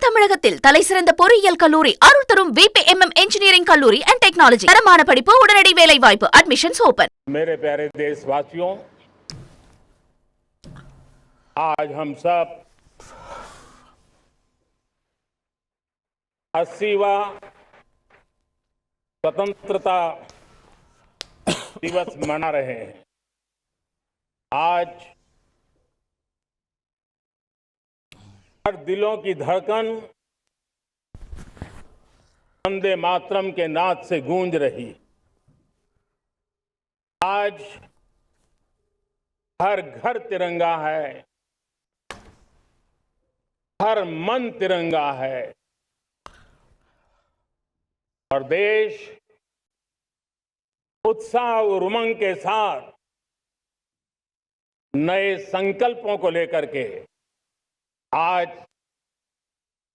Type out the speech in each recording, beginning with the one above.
தமிழகத்தில் தலைசிறந்த பொறியியல் கல்லூரி அருள் தரும் VPMM इंजीनियरिंग कல்லூரி एंड टेक्नोलॉजी தரமான படிப்பு உடனடி வேலை வாய்ப்பு एडमिशंस ओपन। मेरे प्यारे देशवासियों, आज हम सब 80वां स्वतंत्रता दिवस मना रहे हैं। आज हर दिलों की धड़कन वंदे मातरम के नाद से गूंज रही। आज हर घर तिरंगा है, हर मन तिरंगा है और देश उत्साह और उमंग के साथ नए संकल्पों को लेकर के आज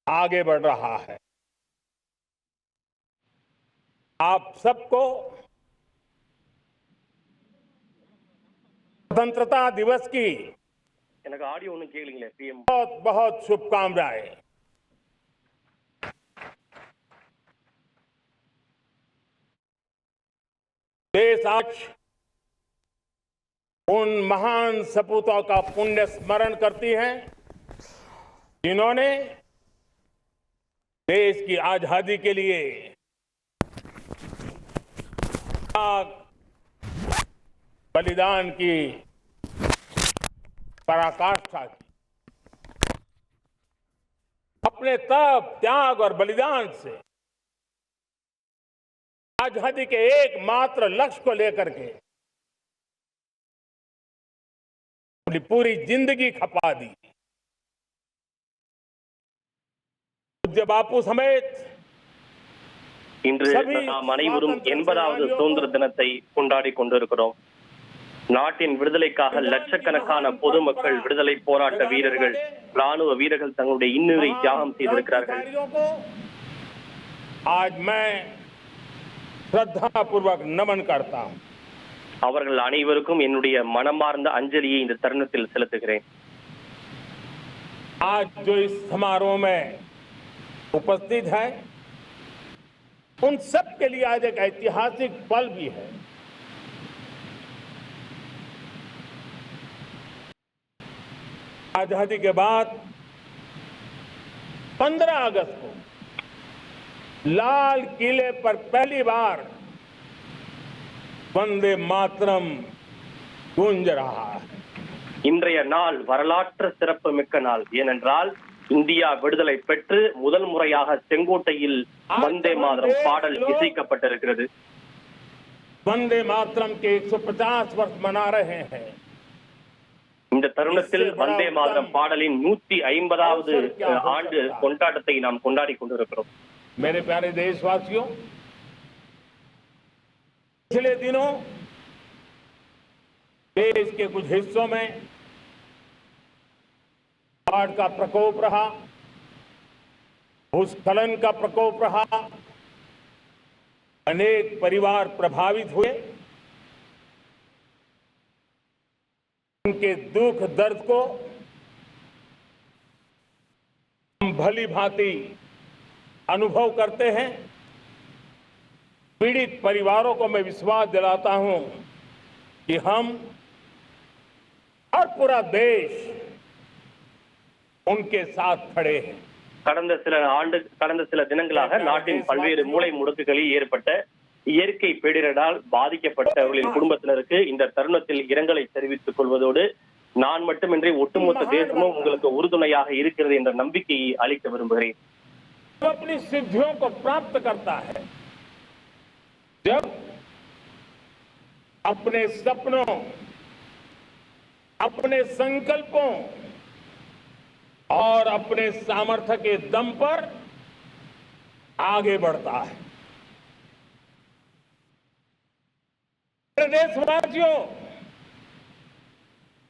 आगे बढ़ रहा है। आप सबको स्वतंत्रता दिवस की बहुत बहुत शुभकामनाएं। देश आज उन महान सपूतों का पुण्य स्मरण करती है जिन्होंने देश की आजादी के लिए बलिदान की पराकाष्ठा की। अपने तप, त्याग और बलिदान से आजादी के एकमात्र लक्ष्य को लेकर के अपनी पूरी जिंदगी खपा दी। पूज्य बापू समेत இன்று நாம் அனைவரும் 80வது சுதந்திர தினத்தை கொண்டாடி கொண்டிருக்கிறோம். நாட்டின் விடுதலைக்காக லட்சக்கணக்கான பொதுமக்கள், விடுதலை போராட்ட வீரர்கள், ராணுவ வீரர்கள் தங்களுடைய இன்னுயிரை தியாகம் செய்திருக்கிறார்கள். आज मैं श्रद्धापूर्वक नमन करता हूं। அவர்கள் அனைவருக்கும் என்னுடைய மனமார்ந்த அஞ்சலியை இந்த தருணத்தில் செலுத்துகிறேன். आज जो इस समारोह में उपस्थित है उन सब के लिए आज एक ऐतिहासिक पल भी है। आजादी के बाद 15 अगस्त को लाल किले पर पहली बार वंदे मातरम गूंज रहा है। இன்றைய நாள் வரலாற்று சிறப்பு மிக்க நாள். ஏனென்றால் இந்தியா விடுதலை பெற்று முதல் முறையாக செங்கோட்டையில் வந்தே மாதரம் பாடல் இசைக்கப்பட்டிருக்கிறது. वंदे मातरम के 150 वर्ष मना रहे हैं। இந்த தருணத்தில் வந்தே மாதரம் பாடலின் 150வது ஆண்டு கொண்டாட்டத்தை நாம் கொண்டாடி கொண்டிருக்கிறோம். मेरे प्यारे देशवासियों, पिछले दिनों देश के कुछ हिस्सों में बाढ़ का प्रकोप रहा, भूस्खलन का प्रकोप रहा, अनेक परिवार प्रभावित हुए। उनके दुख दर्द को हम भली भांति अनुभव करते हैं। पीड़ित परिवारों को मैं विश्वास दिलाता हूं कि हम और पूरा देश उनके साथ खड़े हैं। கடந்த சில தினங்களாக நாட்டின் பல்வேறு மூலை முடுக்குகளில் ஏற்பட்ட இயற்கை பேரிடரால் பாதிக்கப்பட்டவர்களின் குடும்பத்தினருக்கு இந்த தருணத்தில் இரங்கலை தெரிவித்துக் கொள்வதோடு நான் மட்டுமின்றி ஒட்டுமொத்த தேசமும் உங்களுக்கு உறுதுணையாக இருக்கிறது என்ற நம்பிக்கையை அளிக்க விரும்புகிறேன். अपनी सिद्धियों को प्राप्त करता है जब अपने सपनों, अपने संकल्पों और अपने सामर्थ्य के दम पर आगे बढ़ता है। देशवासियों,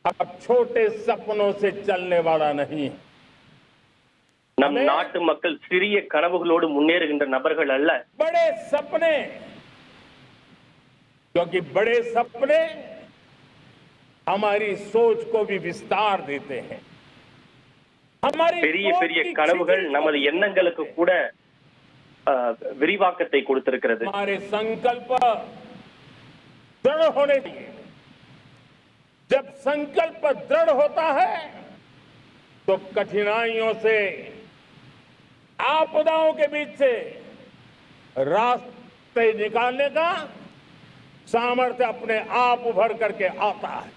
अब छोटे सपनों से चलने वाला नहीं। நம் நாட்டு மக்கள் சிறிய கனவுகளோடு முன்னேறுகின்ற நபர்கள் அல்ல. बड़े सपने, क्योंकि बड़े सपने हमारी सोच को भी विस्तार देते हैं, हमारी பெரிய सोच பெரிய की கனவுகள் क्षितिज நமது को- எண்ணங்களுக்கு கூட விரிவாக்கத்தை கொடுத்திருக்கிறது. हमारे संकल्प दृढ़ होने चाहिए। जब संकल्प दृढ़ होता है तो कठिनाइयों से, आपदाओं के बीच से रास्ते निकालने का सामर्थ्य अपने आप उभर करके आता है।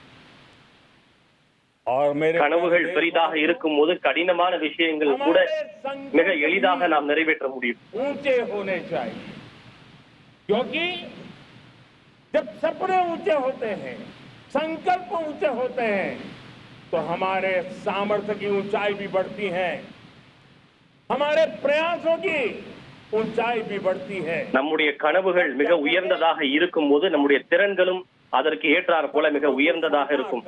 और मेरे கனவுகள் பெரிதாக இருக்கும் போது கடினமான விஷயங்கள் கூட மிக எளிதாக நாம் நிறைவேற்ற முடியும். ऊंचे होने चाहिए, क्योंकि जब सपने ऊंचे होते हैं, संकल्प ऊंचे होते हैं, तो हमारे सामर्थ्य की ऊंचाई भी बढ़ती है, हमारे प्रयासों की ऊंचाई भी बढ़ती है। நம்முடைய கனவுகள் மிக உயர்ந்ததாக இருக்கும் போது நம்முடைய திறன்களும் அதற்கு ஏற்றாற் போல மிக உயர்ந்ததாக இருக்கும்.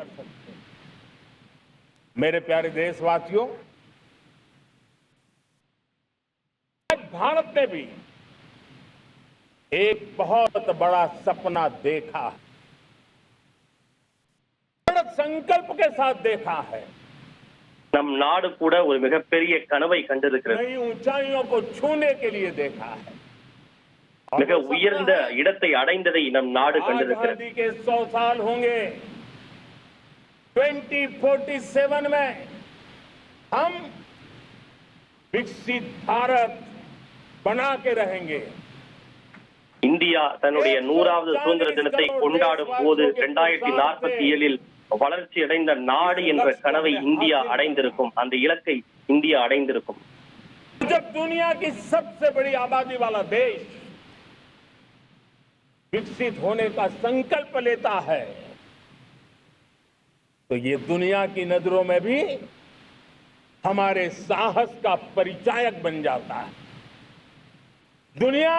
मेरे प्यारे देशवासियों, आज भारत ने भी एक बहुत बड़ा सपना देखा, बड़ा संकल्प के साथ देखा है। நம் நாடு கூட ஒரு மிகப்பெரிய கனவை கண்டிருக்கிறது. नई ऊंचाइयों को छूने के लिए देखा है। மிக உயர்ந்த இடத்தை அடைந்ததை நம் நாடு கண்டிருக்கிறது. आजादी के 100 साल होंगे। 2047 में हम विकसित भारत बना के रहेंगे। இந்தியா தன்னுடைய 100வது சுதந்திர தினத்தை கொண்டாடும் போது 2047இல் வளர்ச்சி அடைந்த நாடு என்ற கனவை இந்தியா அடைந்திருக்கும், அந்த இலக்கை இந்தியா அடைந்திருக்கும். जब दुनिया की सबसे बड़ी आबादी वाला देश विकसित होने का संकल्प लेता है, तो ये दुनिया की नजरों में भी हमारे साहस का परिचायक बन जाता है। दुनिया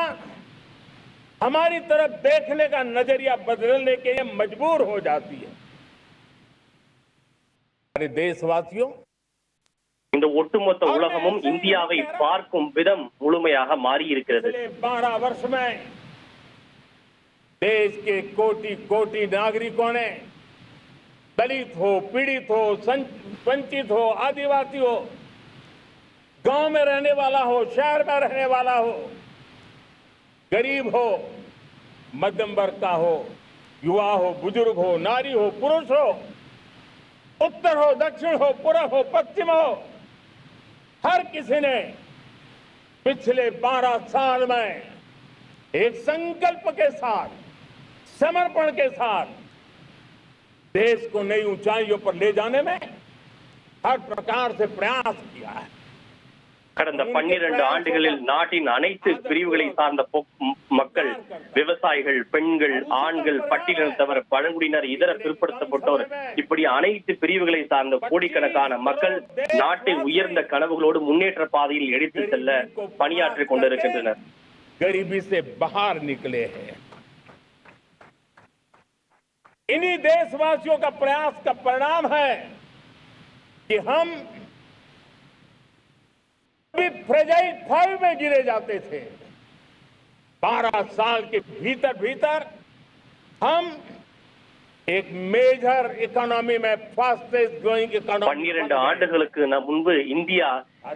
हमारी तरफ देखने का नजरिया बदलने के लिए मजबूर हो जाती है। हमारे देशवासियों, இந்த ஒட்டுமொத்த உலகமும் இந்தியாவை பார்க்கும் விதம் முழுமையாக மாறி இருக்கிறது. पिछले 12 वर्ष में देश के कोटि कोटि नागरिकों ने, दलित हो, पीड़ित हो, वंचित हो, आदिवासी हो, गांव में रहने वाला हो, शहर में रहने वाला हो, गरीब हो, मध्यम वर्ग का हो, युवा हो, बुजुर्ग हो, नारी हो, पुरुष हो, उत्तर हो, दक्षिण हो, पूर्व हो, पश्चिम हो, हर किसी ने पिछले 12 साल में एक संकल्प के साथ, समर्पण के साथ देश को नई ऊंचाइयों पर ले जाने में हर प्रकार से प्रयास किया है। கடந்த 12 ஆண்டுகளில் நாட்டின் அனைத்து பிரிவுகளை சார்ந்த மக்கள், விவசாயிகள், பெண்கள், ஆண்கள், பட்டியலினத்தவர், பழங்குடியினர், இதர பிற்படுத்தப்பட்டோர், இப்படி அனைத்து பிரிவுகளை சார்ந்த கோடிக்கணக்கான மக்கள் நாட்டை உயர்ந்த கனவுகளோடு முன்னேற்ற பாதையில் எடுத்து செல்ல பணியாற்றிக் கொண்டிருக்கின்றனர். गरीबी से बाहर निकले हैं। इन्हीं देशवासियों का प्रयास का परिणाम है कि हम भी फ्रेजाइल 5 में गिरे जाते थे। 12 साल के भीतर भीतर हम एक मेजर इकोनॉमी में फास्टेस्ट ग्रोइंग इकोनॉमी 12 ஆண்டுகளுக்கு முன்பு இந்தியா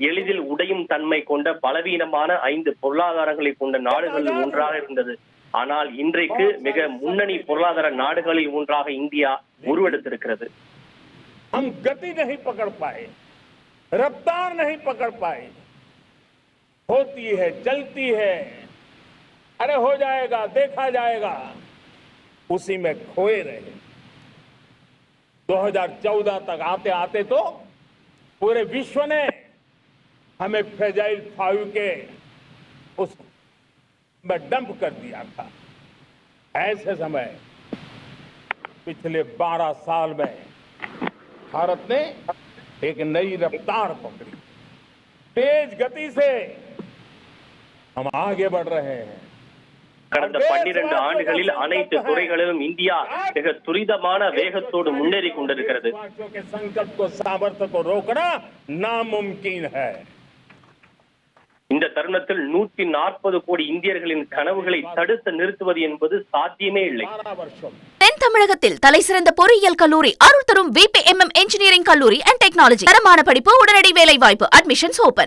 எளிதில் உடையும் தன்மை கொண்ட பலவீனமான 5 பொருளாதாரங்களை கொண்ட நாடுகளில் ஒன்றாக இருந்தது. ஆனால் இன்றைக்கு மிக முன்னணி பொருளாதார நாடுகளில் ஒன்றாக இந்தியா உருவெடுத்திருக்கிறது. हम गति नहीं पकड़ पाए, रफ्तार नहीं पकड़ पाए, होती है, चलती है, अरे हो जाएगा, देखा जाएगा, उसी में खोए रहे। 2014 तक आते आते तो पूरे विश्व ने हमें फ्रेजाइल 5 के उस में डंप कर दिया था। ऐसे समय पिछले 12 साल में भारत ने एक नई रफ्तार पकड़ी, तेज गति से हम आगे बढ़ रहे हैं। கடந்த 12 ஆண்டுகளில் அனைத்து துறைகளிலும் இந்தியா மிக துரிதமான வேகத்தோடு முன்னேறி கொண்டிருக்கிறது. के संकल्प को, सामर्थ्य को रोकना नामुमकिन है। இந்த தருணத்தில் 140 கோடி இந்தியர்களின் கனவுகளை தடுத்து நிறுத்துவது என்பது சாத்தியமே இல்லை. தென் தமிழகத்தில் தலைசிறந்த பொறியியல் கல்லூரி அருள் தரும் VPMM இன்ஜினியரிங் கல்லூரி அண்ட் டெக்னாலஜி. தரமான படிப்பு, உடனடி வேலை வாய்ப்பு, அட்மிஷன்ஸ் ஓபன்.